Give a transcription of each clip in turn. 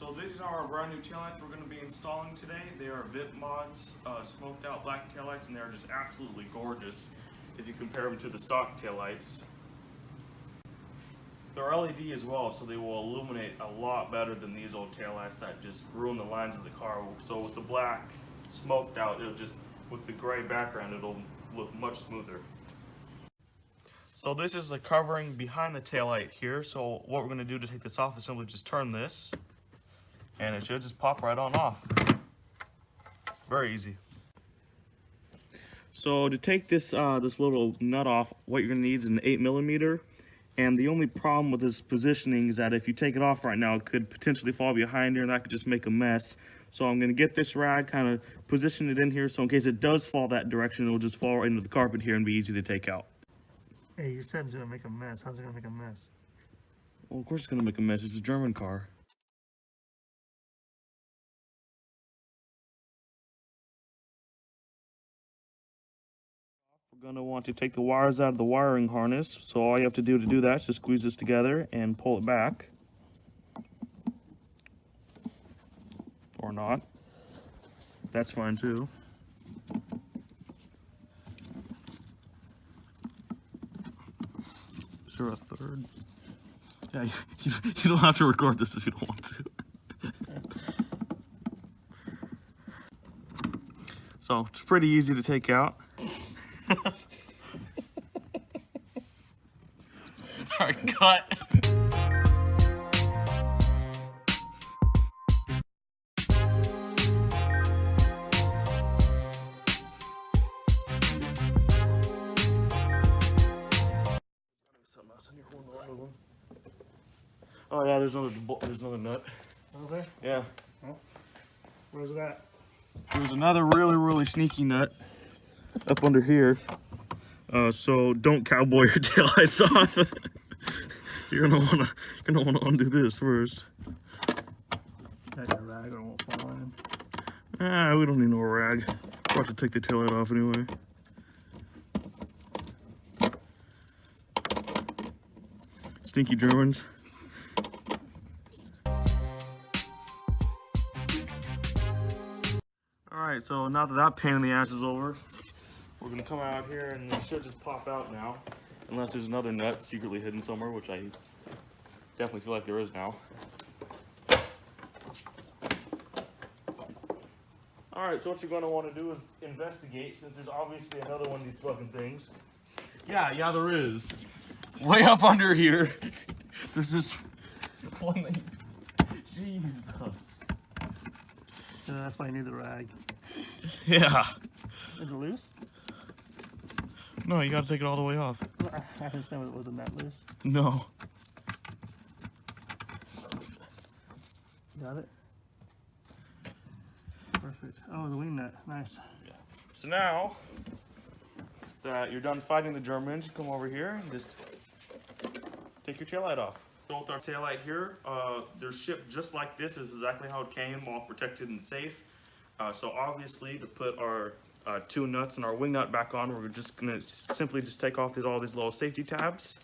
So these are our brand new taillights we're going to be installing today. They are VIPMotoz smoked out black taillights, and they're just absolutely gorgeous if you compare them to the stock taillights. They're LED as well, so they will illuminate a lot better than these old taillights that just ruin the lines of the car. So with the black smoked out, it'll just, with the gray background, it'll look much smoother. So this is the covering behind the taillight here. So what we're going to do to take this off is simply just turn this, and it should just pop right on off. Very easy. So to take this this little nut off, what you're going to need is an 8mm. And the only problem with this positioning is that if you take it off right now, it could potentially fall behind here, and that could just make a mess. So I'm going to get this rag, kind of position it in here, so in case it does fall that direction, it'll just fall right into the carpet here and be easy to take out. Hey, you said it's going to make a mess. How's it going to make a mess? Well, of course it's going to make a mess. It's a German car. We're going to want to take the wires out of the wiring harness. So all you have to do that is just squeeze this together and pull it back. Or not. That's fine too. Is there a third? Yeah, you don't have to record this if you don't want to. So it's pretty easy to take out. Alright, cut. Oh yeah, there's another nut. Oh, there? Yeah. Oh. Where's it at? There's another really sneaky nut up under here. So don't cowboy your taillights off. You're gonna wanna undo this first. I got a rag or it won't fall in. Ah, we don't need no rag. We'll have to take the taillight off anyway. Stinky Germans. Alright, so now that pain in the ass is over, we're gonna come out here and it should just pop out now. Unless there's another nut secretly hidden somewhere, which I definitely feel like there is now. Alright, so what you're gonna want to do is investigate, since there's obviously another one of these fucking things. Yeah, there is. Way up under here, there's this one thing. Jesus. Yeah, that's why I need the rag. Yeah. Is it loose? No, you gotta take it all the way off. I understand it wasn't that loose. No. Got it? Perfect. Oh, the wing nut. Nice. Yeah. So now that you're done fighting the Germans, you come over here and just take your taillight off. So with our taillight here, they're shipped just like this. This is exactly how it came, all protected and safe. So obviously, to put our two nuts and our wing nut back on, we're just gonna simply just take off all these little safety tabs.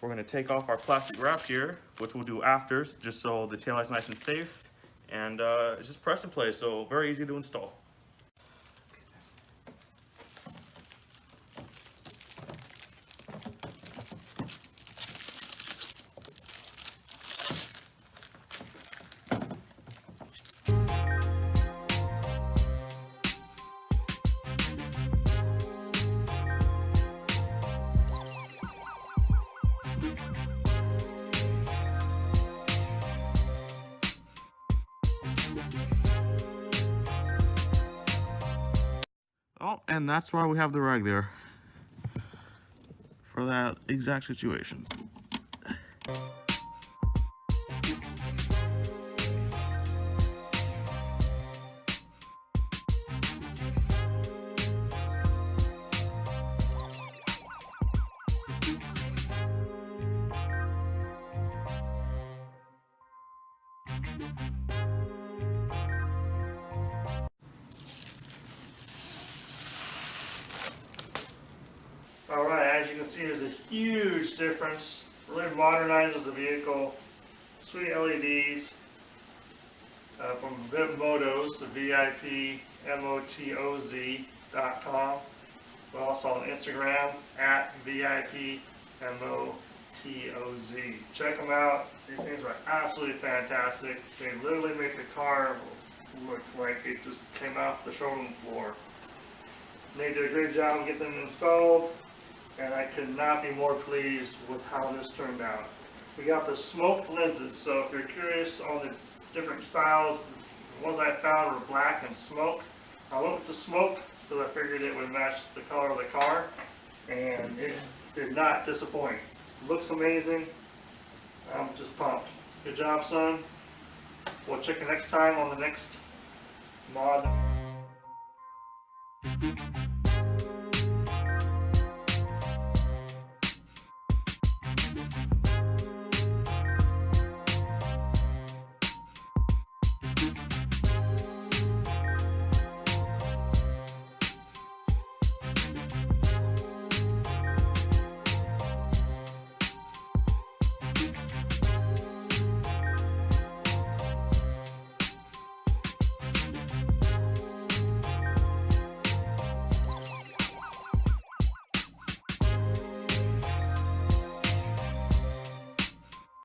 We're gonna take off our plastic wrap here, which we'll do after, just so the taillight's nice and safe. And it's just press and play, so very easy to install. Oh, and that's why we have the rag there, for that exact situation. Alright, as you can see, there's a huge difference. Really modernizes the vehicle. sweet LEDs from VIPMotoz, the VIPMotoz.com. We're also on Instagram at VIPMotoz. Check them out. These things are absolutely fantastic. They literally make the car look like it just came off the showroom floor. They did a great job of getting them installed, and I could not be more pleased with how this turned out. We got the smoke lenses, so if you're curious on the different styles, the ones I found were black and smoke. I went with the smoke because I figured it would match the color of the car, and it did not disappoint. Looks amazing. I'm just pumped. Good job, son. We'll check you next time on the next mod.